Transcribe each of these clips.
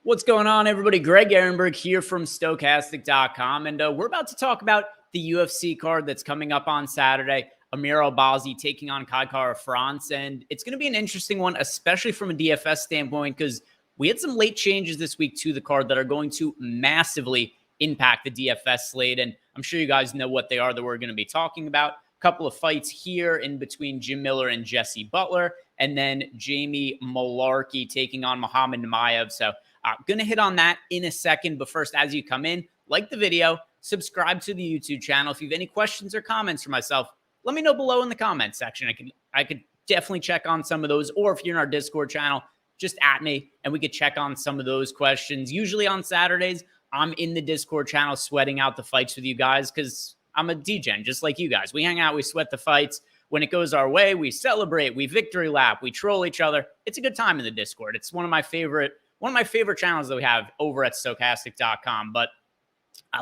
What's going on, everybody? Greg Ehrenberg here from Stokastic.com, and we're about to talk about the UFC card that's coming up on Saturday. Amir Albazi taking on Kai Kara-France, and it's going to be an interesting one, especially from a DFS standpoint, because we had some late changes this week to the card that are going to massively impact the DFS slate, and I'm sure you guys know what they are that we're going to be talking about. A couple of fights here in between Jim Miller and Jesse Butler, and then Jamie Malarkey taking on Muhammad Naimov. So going to hit on that in a second, but first, as you come in, like the video, subscribe to the YouTube channel. If you have any questions or comments for myself, let me know below in the comments section. I could definitely check on some of those, or if you're in our Discord channel, just at me, and we could check on some of those questions. Usually on Saturdays, I'm in the Discord channel sweating out the fights with you guys because I'm a DGen, just like you guys. We hang out, we sweat the fights. When it goes our way, we celebrate, we victory lap, we troll each other. It's a good time in the Discord. It's one of my favorite channels that we have over at Stokastic.com. But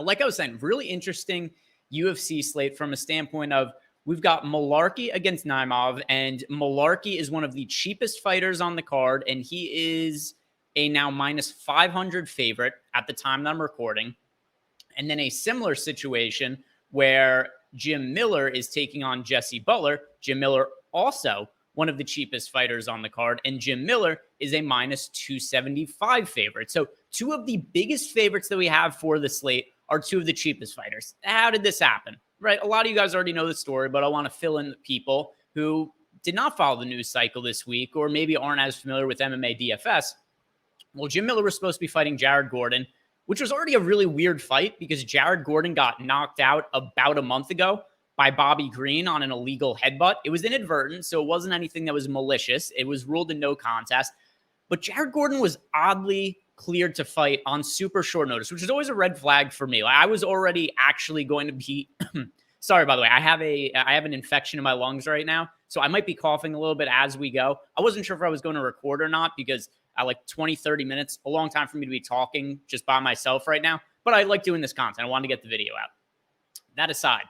like I was saying, really interesting UFC slate from a standpoint of we've got Malarkey against Naimov, and Malarkey is one of the cheapest fighters on the card, and he is a now minus 500 favorite at the time that I'm recording. And then a similar situation where Jim Miller is taking on Jesse Butler. Jim Miller also one of the cheapest fighters on the card, and Jim Miller is a minus 275 favorite. So two of the biggest favorites that we have for the slate are two of the cheapest fighters. How did this happen? Right? A lot of you guys already know the story, but I want to fill in the people who did not follow the news cycle this week or maybe aren't as familiar with MMA DFS. Well, Jim Miller was supposed to be fighting Jared Gordon, which was already a really weird fight because Jared Gordon got knocked out about a month ago by Bobby Green on an illegal headbutt. It was inadvertent, so it wasn't anything that was malicious. It was ruled a no contest. But Jared Gordon was oddly cleared to fight on super short notice, which is always a red flag for me. Like, I was already actually going to be sorry, by the way, I have an infection in my lungs right now, so I might be coughing a little bit as we go. I wasn't sure if I was going to record or not because I like 20, 30 minutes, a long time for me to be talking just by myself right now, but I like doing this content. I wanted to get the video out. That aside,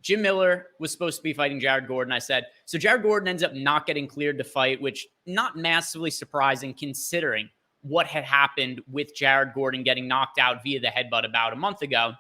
Jim Miller was supposed to be fighting Jared Gordon, I said. So Jared Gordon ends up not getting cleared to fight, which not massively surprising considering what had happened with Jared Gordon getting knocked out via the headbutt about a month ago.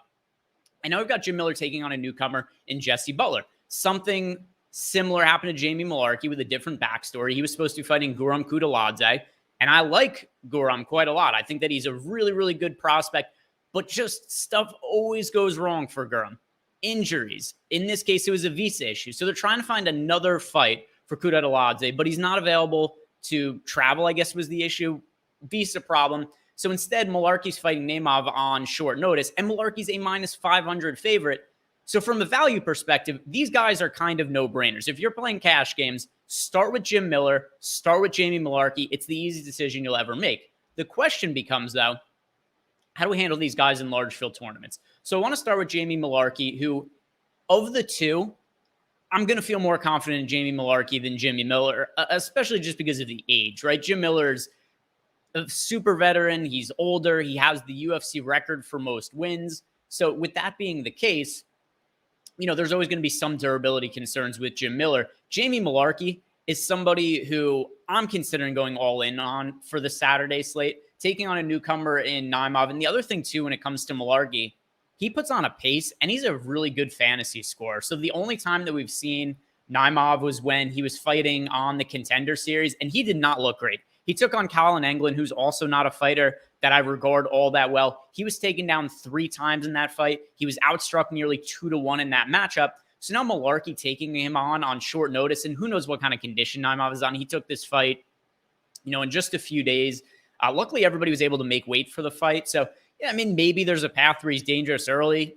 And now we've got Jim Miller taking on a newcomer in Jesse Butler. Something similar happened to Jamie Malarkey with a different backstory. He was supposed to be fighting Guram Kudaladzej, and I like Guram quite a lot. I think that he's a really, really good prospect, but just stuff always goes wrong for Guram. Injuries. In this case, it was a visa issue. So they're trying to find another fight for Kudaladzej, but he's not available to travel, I guess was the issue. Visa problem. So instead, Malarkey's fighting Naimov on short notice, and Malarkey's a minus 500 favorite. So from a value perspective, these guys are kind of no-brainers. If you're playing cash games, start with Jim Miller, start with Jamie Malarkey. It's the easiest decision you'll ever make. The question becomes, though, how do we handle these guys in large field tournaments? So I want to start with Jamie Malarkey, who, of the two, I'm going to feel more confident in Jamie Malarkey than Jimmy Miller, especially just because of the age, right? Jim Miller's a super veteran. He's older. He has the UFC record for most wins. So with that being the case, there's always going to be some durability concerns with Jim Miller. Jamie Malarkey is somebody who I'm considering going all in on for the Saturday slate, taking on a newcomer in Naimov. And the other thing, too, when it comes to Malarkey, he puts on a pace, and he's a really good fantasy scorer. So the only time that we've seen Naimov was when he was fighting on the Contender Series, and he did not look great. He took on Colin Englund, who's also not a fighter that I regard all that well. He was taken down 3 times in that fight. He was outstruck nearly 2-1 in that matchup. So now Malarkey taking him on short notice, and who knows what kind of condition Naimov is on. He took this fight, in just a few days. Luckily, everybody was able to make weight for the fight. So, yeah, I mean, maybe there's a path where he's dangerous early.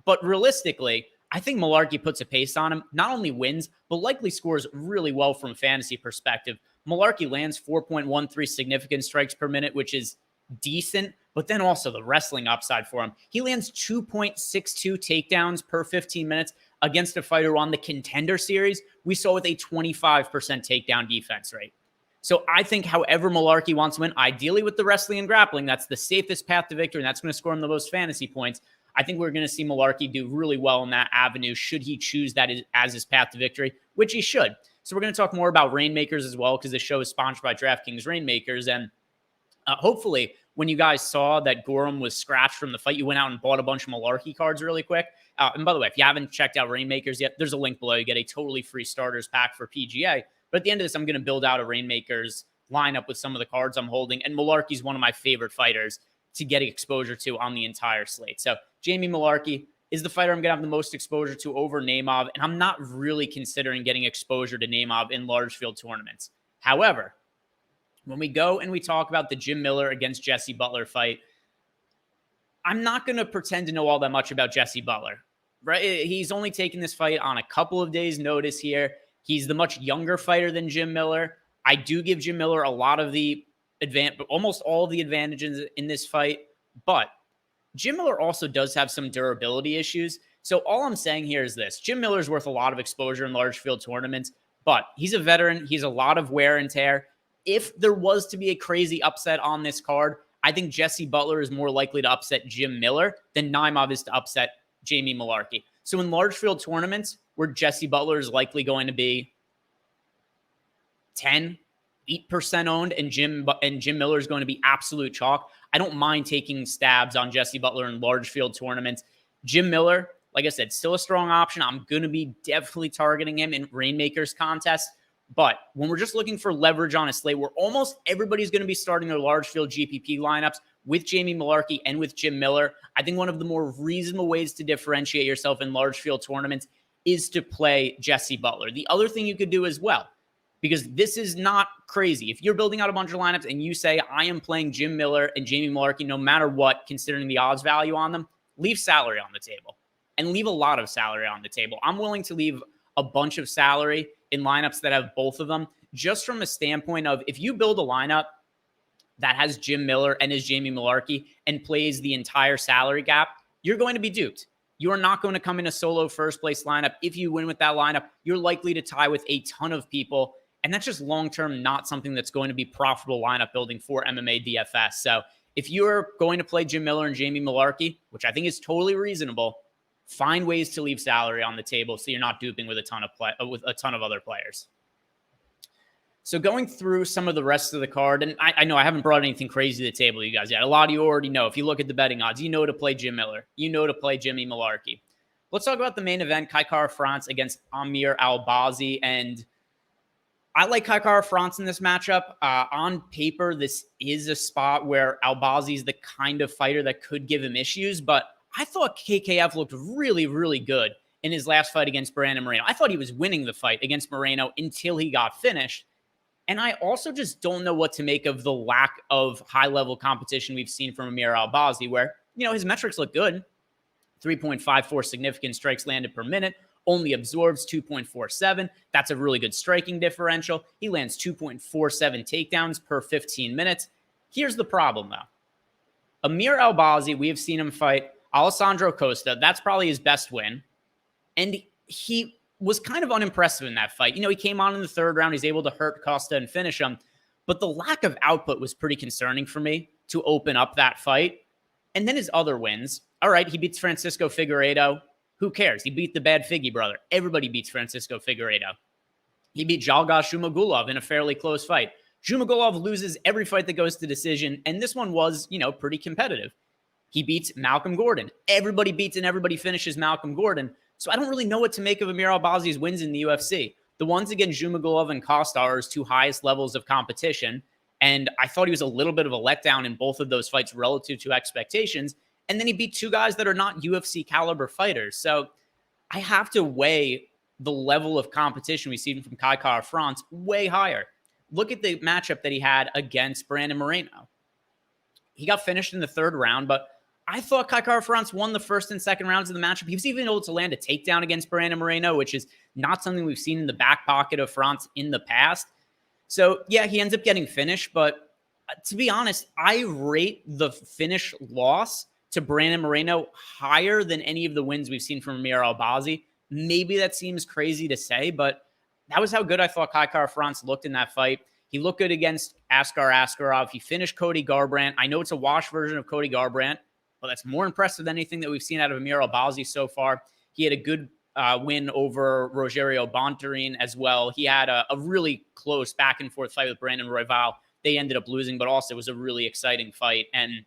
But realistically, I think Malarkey puts a pace on him, not only wins, but likely scores really well from a fantasy perspective. Malarkey lands 4.13 significant strikes per minute, which is decent, but then also the wrestling upside for him. He lands 2.62 takedowns per 15 minutes against a fighter on the Contender Series we saw with a 25% takedown defense rate. So I think however Malarkey wants to win, ideally with the wrestling and grappling, that's the safest path to victory, and that's going to score him the most fantasy points. I think we're going to see Malarkey do really well in that avenue should he choose that as his path to victory, which he should. So we're going to talk more about rainmakers as well because this show is sponsored by DraftKings Rainmakers. And Hopefully, when you guys saw that Gorham was scratched from the fight, you went out and bought a bunch of Malarkey cards really quick. And by the way, if you haven't checked out Rainmakers yet, there's a link below. You get a totally free starters pack for PGA. But at the end of this, I'm going to build out a Rainmakers lineup with some of the cards I'm holding. And Malarkey's one of my favorite fighters to get exposure to on the entire slate. So Jamie Malarkey is the fighter I'm going to have the most exposure to over Naimov. And I'm not really considering getting exposure to Naimov in large field tournaments. However, when we go and we talk about the Jim Miller against Jesse Butler fight, I'm not going to pretend to know all that much about Jesse Butler, right? He's only taken this fight on a couple of days' notice here. He's the much younger fighter than Jim Miller. I do give Jim Miller a lot of the almost all of the advantages in this fight, but Jim Miller also does have some durability issues. So all I'm saying here is this: Jim Miller's worth a lot of exposure in large field tournaments, but he's a veteran. He's a lot of wear and tear. If there was to be a crazy upset on this card, I think Jesse Butler is more likely to upset Jim Miller than Naimov is to upset Jamie Malarkey. So in large field tournaments where Jesse Butler is likely going to be 8% owned and Jim Miller is going to be absolute chalk, I don't mind taking stabs on Jesse Butler in large field tournaments. Jim Miller, like I said, still a strong option. I'm going to be definitely targeting him in Rainmakers contests. But when we're just looking for leverage on a slate where almost everybody's going to be starting their large field GPP lineups with Jamie Malarkey and with Jim Miller, I think one of the more reasonable ways to differentiate yourself in large field tournaments is to play Jesse Butler. The other thing you could do as well, because this is not crazy. If you're building out a bunch of lineups and you say, I am playing Jim Miller and Jamie Malarkey no matter what, considering the odds value on them, leave salary on the table and leave a lot of salary on the table. I'm willing to leave a bunch of salary in lineups that have both of them, just from a standpoint of if you build a lineup that has Jim Miller and is Jamie Malarkey and plays the entire salary gap, you're going to be duped. You are not going to come in a solo first place lineup. If you win with that lineup, you're likely to tie with a ton of people. And that's just long-term not something that's going to be profitable lineup building for MMA DFS. So if you're going to play Jim Miller and Jamie Malarkey, which I think is totally reasonable, find ways to leave salary on the table so you're not duping with a ton of other players. So going through some of the rest of the card, and I know I haven't brought anything crazy to the table, you guys, yet. A lot of you already know. If you look at the betting odds, you know to play Jim Miller. You know to play Jimmy Malarkey. Let's talk about the main event, Kai Kara-France against Amir Albazi. And I like Kai Kara-France in this matchup. On paper, this is a spot where Albazi is the kind of fighter that could give him issues, but I thought KKF looked really, really good in his last fight against Brandon Moreno. I thought he was winning the fight against Moreno until he got finished. And I also just don't know what to make of the lack of high-level competition we've seen from Amir Albazi, where, his metrics look good. 3.54 significant strikes landed per minute, only absorbs 2.47. That's a really good striking differential. He lands 2.47 takedowns per 15 minutes. Here's the problem, though. Amir Albazi, we have seen him fight Alessandro Costa. That's probably his best win. And he was kind of unimpressive in that fight. He came on in the third round. He's able to hurt Costa and finish him. But the lack of output was pretty concerning for me to open up that fight. And then his other wins. All right, he beats Francisco Figueiredo. Who cares? He beat the bad Figgy brother. Everybody beats Francisco Figueiredo. He beat Jalga Shumagulov in a fairly close fight. Shumagulov loses every fight that goes to decision, and this one was, pretty competitive. He beats Malcolm Gordon. Everybody beats and everybody finishes Malcolm Gordon. So I don't really know what to make of Amir Albazi's wins in the UFC. The ones against Shumagulov and Costa are his two highest levels of competition, and I thought he was a little bit of a letdown in both of those fights relative to expectations. And then he beat two guys that are not UFC caliber fighters. So I have to weigh the level of competition we've seen from Kai Kara-France way higher. Look at the matchup that he had against Brandon Moreno. He got finished in the third round, but I thought Kai Kara-France won the first and second rounds of the matchup. He was even able to land a takedown against Brandon Moreno, which is not something we've seen in the back pocket of France in the past. So, yeah, he ends up getting finished, but to be honest, I rate the finish loss to Brandon Moreno higher than any of the wins we've seen from Amir Albazi. Maybe that seems crazy to say, but that was how good I thought Kai Kara-France looked in that fight. He looked good against Askar Askarov. He finished Cody Garbrandt. I know it's a wash version of Cody Garbrandt, but that's more impressive than anything that we've seen out of Amir Albazi so far. He had a good win over Rogerio Bontorin as well. He had a really close back-and-forth fight with Brandon Royval they ended up losing, but also it was a really exciting fight. And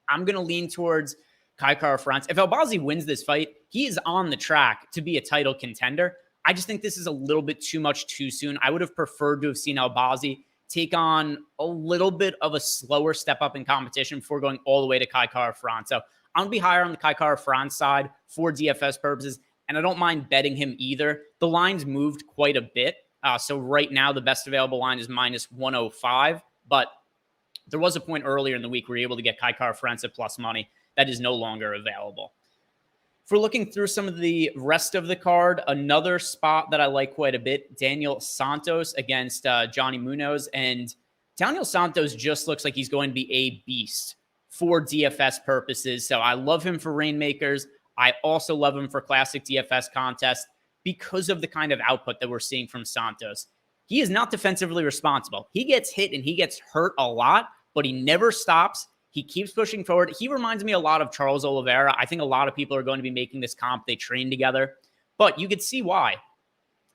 I'm going to lean towards Kai Kara-France. If Albazi wins this fight, he is on the track to be a title contender. I just think this is a little bit too much too soon. I would have preferred to have seen Albazi take on a little bit of a slower step up in competition before going all the way to Kai Kara-France. So I'm going to be higher on the Kai Kara-France side for DFS purposes, and I don't mind betting him either. The line's moved quite a bit. So right now, the best available line is minus 105, but there was a point earlier in the week where you're able to get Kai Kara-France at plus money. That is no longer available. If we're looking through some of the rest of the card, another spot that I like quite a bit, Daniel Santos against Johnny Munoz. And Daniel Santos just looks like he's going to be a beast for DFS purposes. So I love him for rainmakers. I also love him for classic DFS contests because of the kind of output that we're seeing from Santos. He is not defensively responsible. He gets hit and he gets hurt a lot, but he never stops. He keeps pushing forward. He reminds me a lot of Charles Oliveira. I think a lot of people are going to be making this comp. They train together, but you could see why.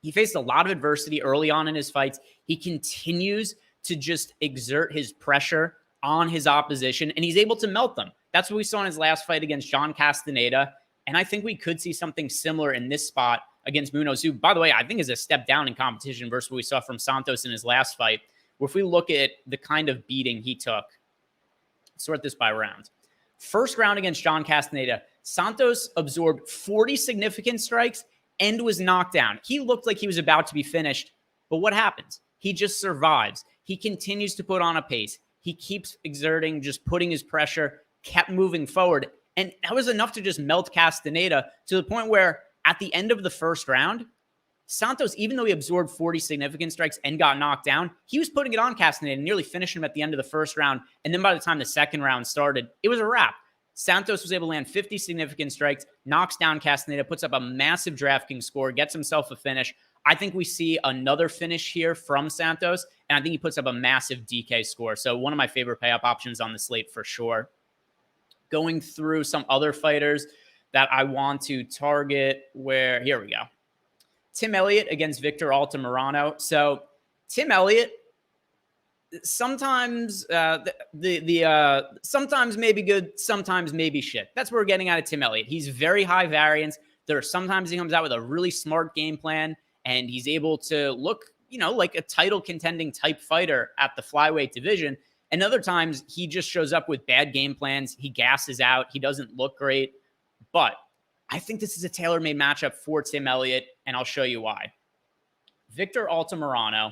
He faced a lot of adversity early on in his fights. He continues to just exert his pressure on his opposition, and he's able to melt them. That's what we saw in his last fight against John Castaneda, and I think we could see something similar in this spot against Munoz, who, by the way, I think is a step down in competition versus what we saw from Santos in his last fight. Where if we look at the kind of beating he took, sort this by round. First round against John Castaneda, Santos absorbed 40 significant strikes and was knocked down. He looked like he was about to be finished, but what happens? He just survives. He continues to put on a pace. He keeps exerting, just putting his pressure, kept moving forward. And that was enough to just melt Castaneda to the point where at the end of the first round, Santos, even though he absorbed 40 significant strikes and got knocked down, he was putting it on Castaneda and nearly finished him at the end of the first round. And then by the time the second round started, it was a wrap. Santos was able to land 50 significant strikes, knocks down Castaneda, puts up a massive DraftKings score, gets himself a finish. I think we see another finish here from Santos, and I think he puts up a massive DK score. So one of my favorite pay-up options on the slate for sure. Going through some other fighters that I want to target here we go. Tim Elliott against Victor Altamirano. So Tim Elliott, sometimes sometimes maybe good, sometimes maybe shit. That's what we're getting out of Tim Elliott. He's very high variance. There are sometimes he comes out with a really smart game plan, and he's able to look, like a title contending type fighter at the flyweight division. And other times he just shows up with bad game plans. He gasses out. He doesn't look great. But I think this is a tailor-made matchup for Tim Elliott, and I'll show you why. Victor Altamirano,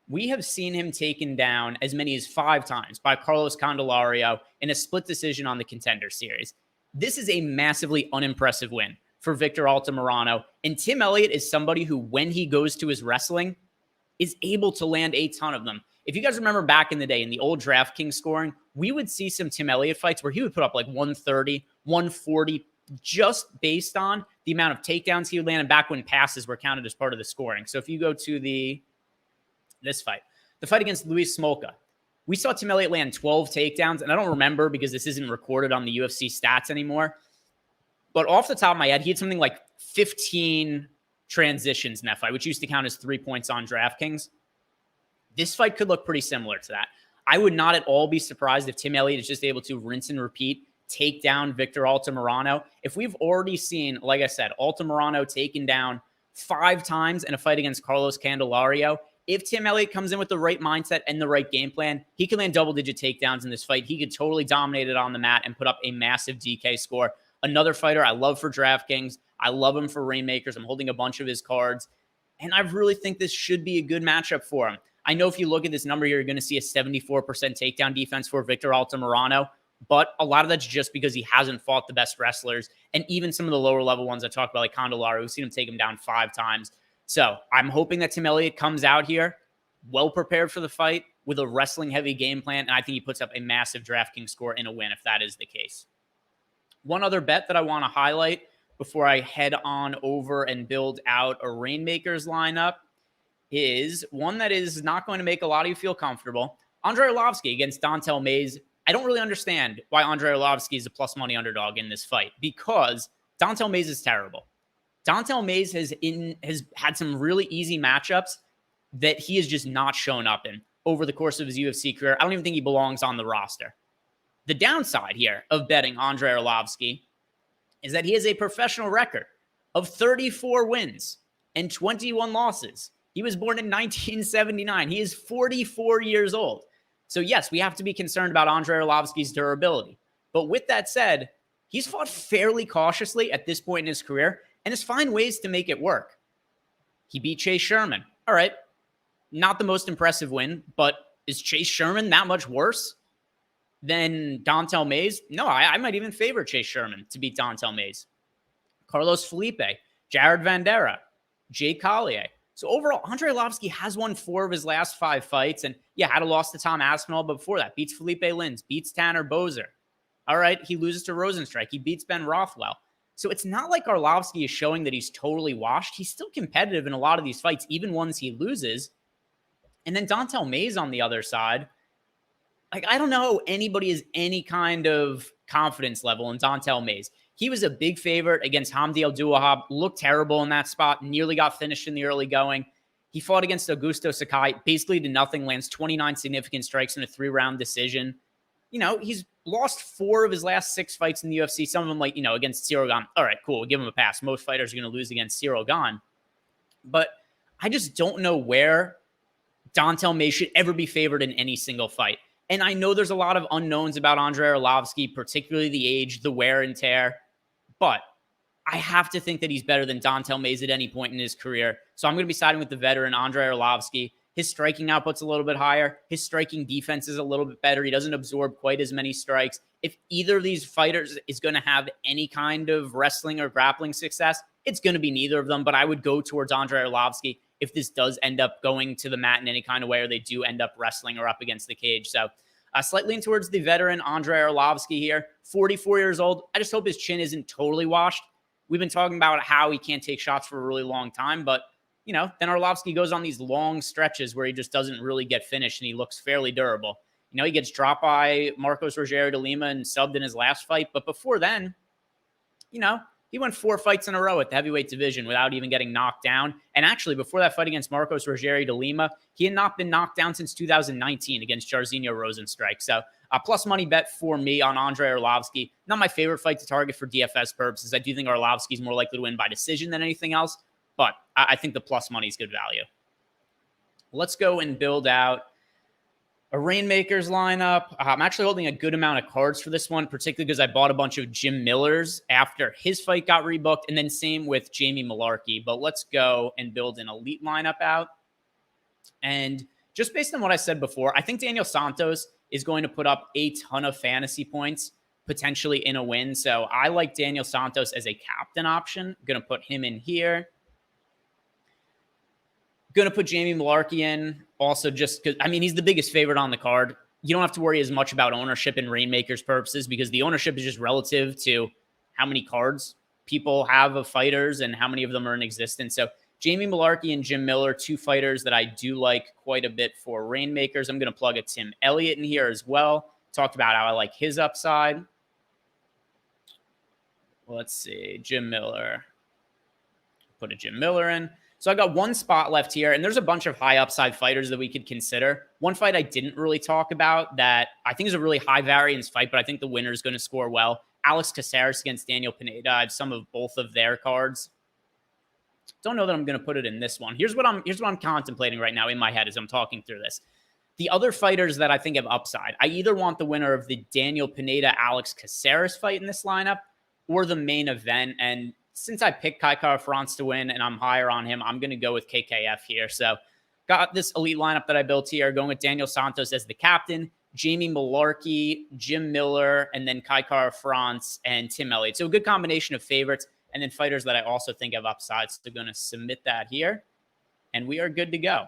we have seen him taken down as many as 5 times by Carlos Candelario in a split decision on the Contender Series. This is a massively unimpressive win for Victor Altamirano, and Tim Elliott is somebody who, when he goes to his wrestling, is able to land a ton of them. If you guys remember back in the day in the old DraftKings scoring, we would see some Tim Elliott fights where he would put up like 130, 140, just based on the amount of takedowns he would land, and back when passes were counted as part of the scoring. So if you go to this fight, the fight against Luis Smolka, we saw Tim Elliott land 12 takedowns, and I don't remember because this isn't recorded on the UFC stats anymore, but off the top of my head, he had something like 15 transitions in that fight, which used to count as 3 points on DraftKings. This fight could look pretty similar to that. I would not at all be surprised if Tim Elliott is just able to rinse and repeat, take down Victor Altamirano. If we've already seen, like I said, Altamirano taken down 5 times in a fight against Carlos Candelario, if Tim Elliott comes in with the right mindset and the right game plan, he can land double-digit takedowns in this fight. He could totally dominate it on the mat and put up a massive DK score. Another fighter I love for DraftKings. I love him for rainmakers. I'm holding a bunch of his cards, and I really think this should be a good matchup for him. I know if you look at this number here, you're going to see a 74% takedown defense for Victor Altamirano, but a lot of that's just because he hasn't fought the best wrestlers, and even some of the lower level ones I talked about, like Candelario, we've seen him take him down 5 times. So I'm hoping that Tim Elliott comes out here well prepared for the fight with a wrestling heavy game plan, and I think he puts up a massive DraftKings score in a win if that is the case. One other bet that I want to highlight before I head on over and build out a Rainmakers lineup is one that is not going to make a lot of you feel comfortable. Andre Arlovsky against Dontel Mays. I don't really understand why Andre Arlovsky is a plus money underdog in this fight, because Dontel Mays is terrible. Dontel Mays has had some really easy matchups that he has just not shown up in. over the course of his UFC career. I don't even think he belongs on the roster. The downside here of betting Andrei Arlovsky is that he has a professional record of 34 wins and 21 losses. He was born in 1979. He is 44 years old. So yes, we have to be concerned about Andrei Arlovsky's durability. But with that said, he's fought fairly cautiously at this point in his career and has found ways to make it work. He beat Chase Sherman. All right, not the most impressive win, but is Chase Sherman that much worse than Dontel Mays? No, I might even favor Chase Sherman to beat Dontel Mays. Carlos Felipe, Jared Vanderaa, Jake Collier. So overall, Andrei Arlovsky has won 4 of his last 5 fights. And yeah, had a loss to Tom Aspinall, but before that, beats Felipe Lins, beats Tanner Boser. All right, he loses to Rosenstrike. He beats Ben Rothwell. So it's not like Arlovsky is showing that he's totally washed. He's still competitive in a lot of these fights, even ones he loses. And then Dontel Mays on the other side, like, I don't know anybody has any kind of confidence level in Dontel Mays. He was a big favorite against Hamdi Al-Duwahab, looked terrible in that spot, nearly got finished in the early going. He fought against Augusto Sakai, basically did nothing, lands 29 significant strikes in a 3-round decision. You know, he's lost 4 of his last 6 fights in the UFC. Some of them, like, you know, against Cyril Gane. All right, cool, we'll give him a pass. Most fighters are going to lose against Cyril Gane. But I just don't know where Dontel Mays should ever be favored in any single fight. And I know there's a lot of unknowns about Andrei Arlovsky, particularly the age, the wear and tear. But I have to think that he's better than Dontel Mays at any point in his career. So I'm going to be siding with the veteran, Andrei Arlovsky. His striking output's a little bit higher. His striking defense is a little bit better. He doesn't absorb quite as many strikes. If either of these fighters is going to have any kind of wrestling or grappling success, it's going to be neither of them. But I would go towards Andrei Arlovsky if this does end up going to the mat in any kind of way, or they do end up wrestling or up against the cage. So slightly towards the veteran Andrei Arlovsky here, 44 years old. I just hope his chin isn't totally washed. We've been talking about how he can't take shots for a really long time, but, you know, then Arlovsky goes on these long stretches where he just doesn't really get finished and he looks fairly durable. You know, he gets dropped by Marcos Rogério de Lima and subbed in his last fight, but before then, you know, he won 4 fights in a row at the heavyweight division without even getting knocked down. And actually, before that fight against Marcos Rogério de Lima, he had not been knocked down since 2019 against Jairzinho Rozenstruik. So a plus money bet for me on Andrei Arlovsky. Not my favorite fight to target for DFS purposes. I do think Arlovsky is more likely to win by decision than anything else, but I think the plus money is good value. Let's go and build out a Rainmakers lineup. I'm actually holding a good amount of cards for this one, particularly because I bought a bunch of Jim Millers after his fight got rebooked, and then same with Jamie Malarkey. But let's go and build an elite lineup out. And just based on what I said before, I think Daniel Santos is going to put up a ton of fantasy points, potentially in a win. So I like Daniel Santos as a captain option. I'm going to put him in here. Going to put Jamie Malarkey in also just because, I mean, he's the biggest favorite on the card. You don't have to worry as much about ownership in Rainmakers purposes because the ownership is just relative to how many cards people have of fighters and how many of them are in existence. So Jamie Malarkey and Jim Miller, 2 fighters that I do like quite a bit for Rainmakers. I'm going to plug a Tim Elliott in here as well. Talked about how I like his upside. Let's see, Jim Miller. Put a Jim Miller in. So I got 1 spot left here, and there's a bunch of high upside fighters that we could consider. One fight I didn't really talk about that I think is a really high variance fight, but I think the winner is going to score well. Alex Caceres against Daniel Pineda. I have some of both of their cards. Don't know that I'm going to put it in this one. Here's what I'm contemplating right now in my head as I'm talking through this. The other fighters that I think have upside, I either want the winner of the Daniel Pineda-Alex Caceres fight in this lineup or the main event, and since I picked Kai Kara-France to win and I'm higher on him, I'm going to go with KKF here. So got this elite lineup that I built here, going with Daniel Santos as the captain, Jamie Malarkey, Jim Miller, and then Kai Kara-France and Tim Elliott. So a good combination of favorites and then fighters that I also think have upsides. So going to submit that here, and we are good to go.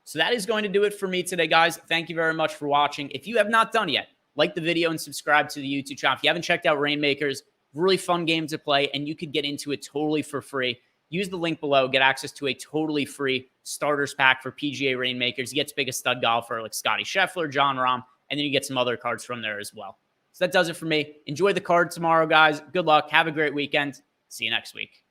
So that is going to do it for me today, guys. Thank you very much for watching. If you have not done yet, like the video and subscribe to the YouTube channel. If you haven't checked out Rainmakers, really fun game to play, and you could get into it totally for free. Use the link below, get access to a totally free starters pack for PGA Rainmakers. You get to pick a stud golfer like Scotty Scheffler, John Rahm, and then you get some other cards from there as well. So that does it for me. Enjoy the card tomorrow, guys. Good luck. Have a great weekend. See you next week.